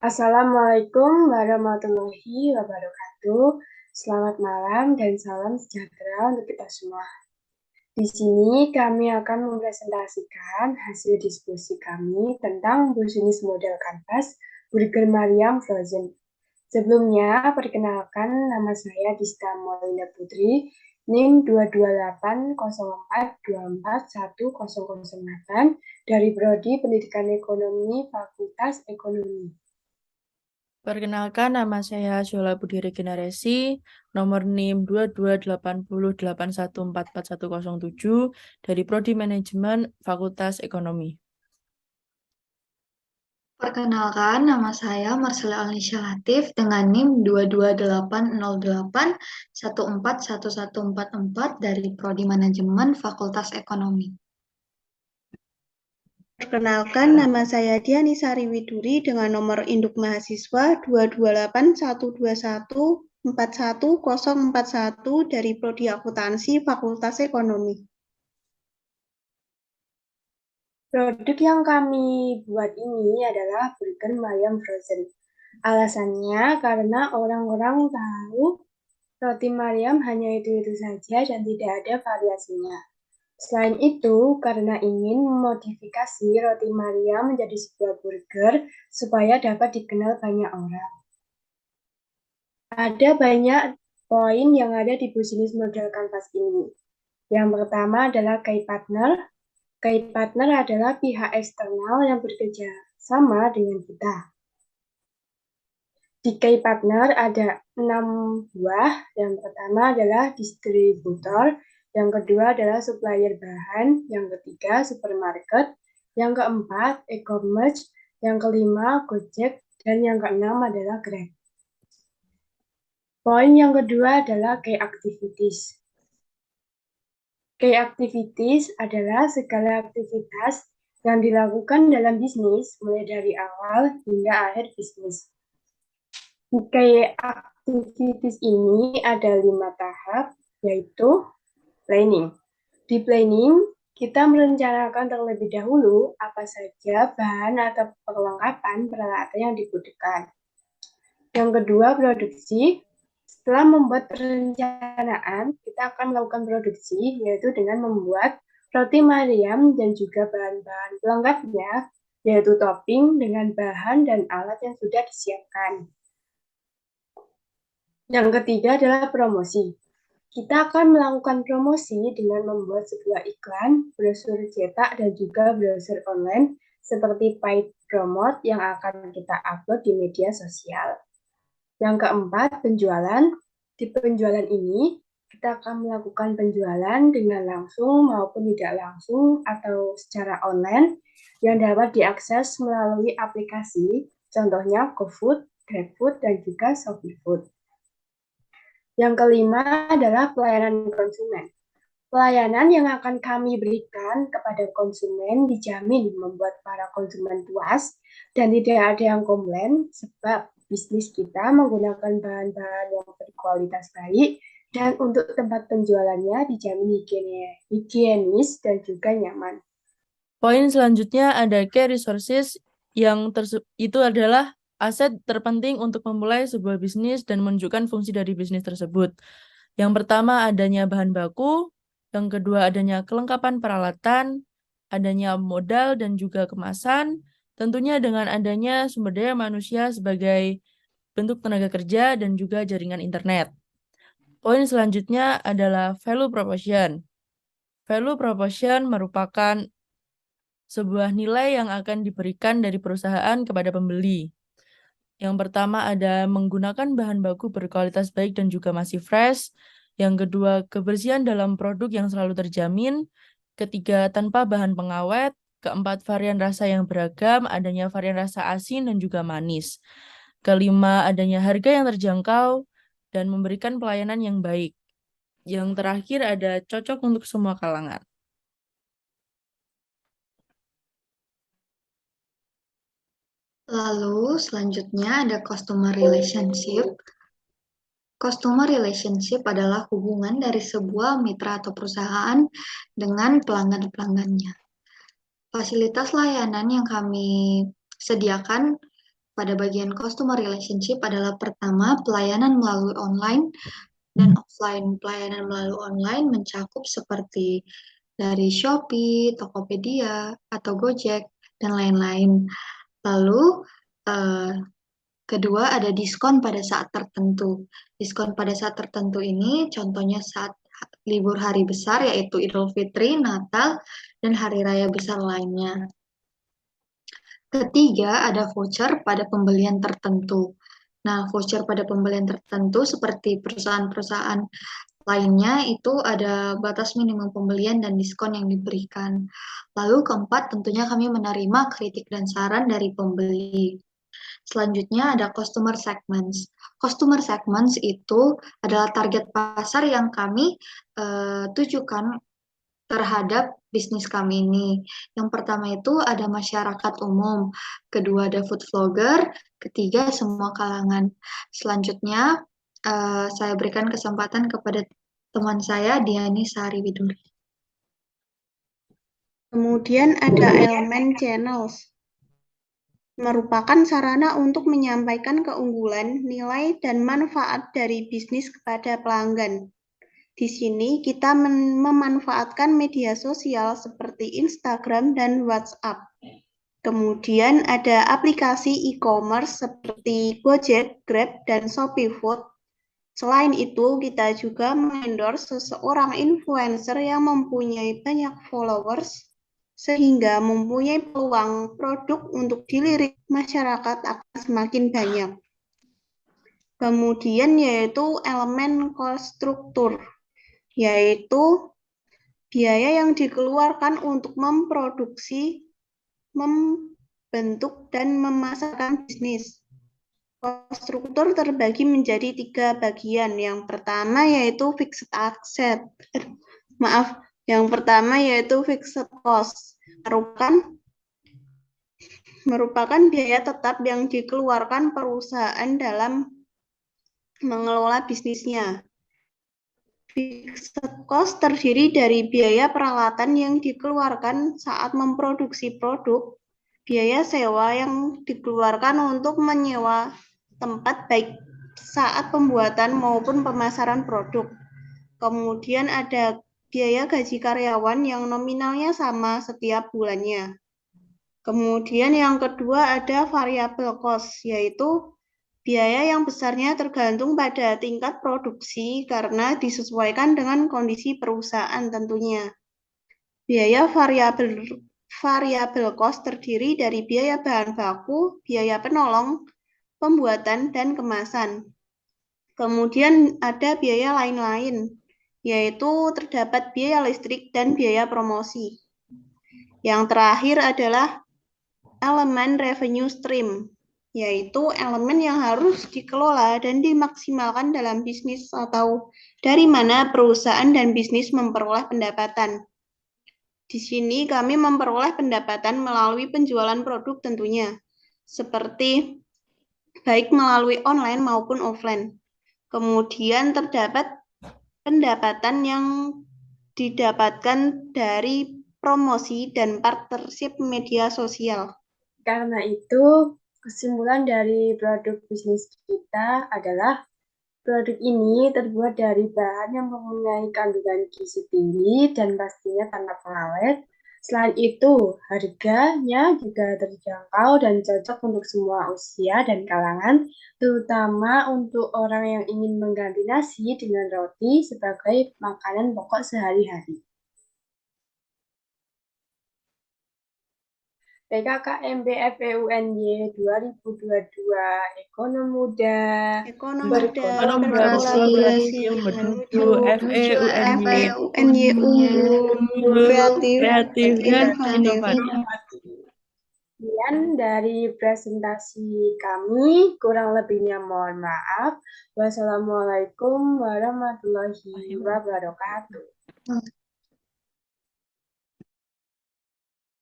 Assalamualaikum warahmatullahi wabarakatuh. Selamat malam dan salam sejahtera untuk kita semua. Di sini kami akan mempresentasikan hasil diskusi kami tentang bisnis model kanvas Burger Mariam Frozen. Sebelumnya, perkenalkan nama saya Dista Maulina Putri, NIM 22804241008 dari Prodi Pendidikan Ekonomi Fakultas Ekonomi. Perkenalkan, nama saya Shola Budi Regina Resi, nomor NIM 228081444107 dari Prodi Manajemen Fakultas Ekonomi. Perkenalkan, nama saya Marcella Alnisha Latif dengan NIM 22808141144 dari Prodi Manajemen Fakultas Ekonomi. Perkenalkan, nama saya Diani Sari Widuri dengan nomor induk mahasiswa 2281221414041 dari Prodi Akuntansi Fakultas Ekonomi. Produk yang kami buat ini adalah Burger Mariam Frozen. Alasannya karena orang-orang tahu roti Mariam hanya itu-itu saja dan tidak ada variasinya. Selain itu, karena ingin memodifikasi roti Mariam menjadi sebuah burger supaya dapat dikenal banyak orang. Ada banyak poin yang ada di bisnis model kanvas ini. Yang pertama adalah key partner. Key partner adalah pihak eksternal yang bekerja sama dengan kita. Di key partner ada 6 buah. Yang pertama adalah distributor, yang kedua adalah supplier bahan, yang ketiga supermarket, yang keempat e-commerce, yang kelima Gojek, dan yang keenam adalah Grab. Poin yang kedua adalah key activities. Key activities adalah segala aktivitas yang dilakukan dalam bisnis mulai dari awal hingga akhir bisnis. Key activities ini ada 5 tahap, yaitu planning. Di planning, kita merencanakan terlebih dahulu apa saja bahan atau perlengkapan peralatan yang dibutuhkan. Yang kedua, produksi. Setelah membuat perencanaan, kita akan melakukan produksi, yaitu dengan membuat roti Mariam dan juga bahan-bahan pelengkapnya, yaitu topping dengan bahan dan alat yang sudah disiapkan. Yang ketiga adalah promosi. Kita akan melakukan promosi dengan membuat sebuah iklan, brosur cetak, dan juga brosur online seperti paid promote yang akan kita upload di media sosial. Yang keempat, penjualan. Di penjualan ini, kita akan melakukan penjualan dengan langsung maupun tidak langsung atau secara online yang dapat diakses melalui aplikasi, contohnya GoFood, GrabFood, dan juga ShopeeFood. Yang kelima adalah pelayanan konsumen. Pelayanan yang akan kami berikan kepada konsumen dijamin membuat para konsumen puas dan tidak ada yang komplain sebab bisnis kita menggunakan bahan-bahan yang berkualitas baik dan untuk tempat penjualannya dijamin higienis dan juga nyaman. Poin selanjutnya ada key resources yang itu adalah aset terpenting untuk memulai sebuah bisnis dan menunjukkan fungsi dari bisnis tersebut. Yang pertama adanya bahan baku, yang kedua adanya kelengkapan peralatan, adanya modal dan juga kemasan, tentunya dengan adanya sumber daya manusia sebagai bentuk tenaga kerja dan juga jaringan internet. Poin selanjutnya adalah value proposition. Value proposition merupakan sebuah nilai yang akan diberikan dari perusahaan kepada pembeli. Yang pertama ada menggunakan bahan baku berkualitas baik dan juga masih fresh. Yang kedua, kebersihan dalam produk yang selalu terjamin. Ketiga, tanpa bahan pengawet. Keempat, varian rasa yang beragam, adanya varian rasa asin dan juga manis. Kelima, adanya harga yang terjangkau dan memberikan pelayanan yang baik. Yang terakhir ada cocok untuk semua kalangan. Lalu selanjutnya ada customer relationship. Customer relationship adalah hubungan dari sebuah mitra atau perusahaan dengan pelanggan-pelanggannya. Fasilitas layanan yang kami sediakan pada bagian customer relationship adalah pertama, pelayanan melalui online dan offline. Pelayanan melalui online mencakup seperti dari Shopee, Tokopedia, atau Gojek, dan lain-lain. Lalu, kedua ada diskon pada saat tertentu. Diskon pada saat tertentu ini contohnya saat libur hari besar yaitu Idul Fitri, Natal, dan hari raya besar lainnya. Ketiga ada voucher pada pembelian tertentu. Nah, voucher pada pembelian tertentu seperti perusahaan-perusahaan lainnya itu ada batas minimum pembelian dan diskon yang diberikan. Lalu keempat, tentunya kami menerima kritik dan saran dari pembeli. Selanjutnya ada customer segments. Customer segments itu adalah target pasar yang kami tujukan terhadap bisnis kami ini. Yang pertama itu ada masyarakat umum, kedua ada food vlogger, ketiga semua kalangan. Selanjutnya saya berikan kesempatan kepada teman saya Diani Sari Widuri. Kemudian ada elemen channels, merupakan sarana untuk menyampaikan keunggulan, nilai, dan manfaat dari bisnis kepada pelanggan. Di sini kita memanfaatkan media sosial seperti Instagram dan WhatsApp. Kemudian ada aplikasi e-commerce seperti Gojek, Grab, dan Shopee Food. Selain itu, kita juga mengendorse seseorang influencer yang mempunyai banyak followers, sehingga mempunyai peluang produk untuk dilirik masyarakat akan semakin banyak. Kemudian yaitu elemen cost struktur, yaitu biaya yang dikeluarkan untuk memproduksi, membentuk, dan memasarkan bisnis. Cost struktur terbagi menjadi 3 bagian. Yang pertama yaitu fixed asset. Yang pertama yaitu fixed cost. Merupakan biaya tetap yang dikeluarkan perusahaan dalam mengelola bisnisnya. Fixed cost terdiri dari biaya peralatan yang dikeluarkan saat memproduksi produk, biaya sewa yang dikeluarkan untuk menyewa tempat baik saat pembuatan maupun pemasaran produk. Kemudian ada biaya gaji karyawan yang nominalnya sama setiap bulannya. Kemudian yang kedua ada variable cost, yaitu biaya yang besarnya tergantung pada tingkat produksi karena disesuaikan dengan kondisi perusahaan tentunya. Biaya variable cost terdiri dari biaya bahan baku, biaya penolong, pembuatan, dan kemasan. Kemudian ada biaya lain-lain, yaitu terdapat biaya listrik dan biaya promosi. Yang terakhir adalah elemen revenue stream, yaitu elemen yang harus dikelola dan dimaksimalkan dalam bisnis atau dari mana perusahaan dan bisnis memperoleh pendapatan. Di sini kami memperoleh pendapatan melalui penjualan produk tentunya, seperti baik melalui online maupun offline. Kemudian terdapat pendapatan yang didapatkan dari promosi dan partnership media sosial. Karena itu, kesimpulan dari produk bisnis kita adalah produk ini terbuat dari bahan yang mempunyai kandungan gizi tinggi dan pastinya tanpa pengawet. Selain itu, harganya juga terjangkau dan cocok untuk semua usia dan kalangan, terutama untuk orang yang ingin mengganti nasi dengan roti sebagai makanan pokok sehari-hari. PKKMB FEUNY 2022 Ekonom Muda berkolaborasi menuju FEUNY unggul, kreatif, dan inovatif. Sekian dari presentasi kami, kurang lebihnya mohon maaf. Wassalamualaikum warahmatullahi wabarakatuh.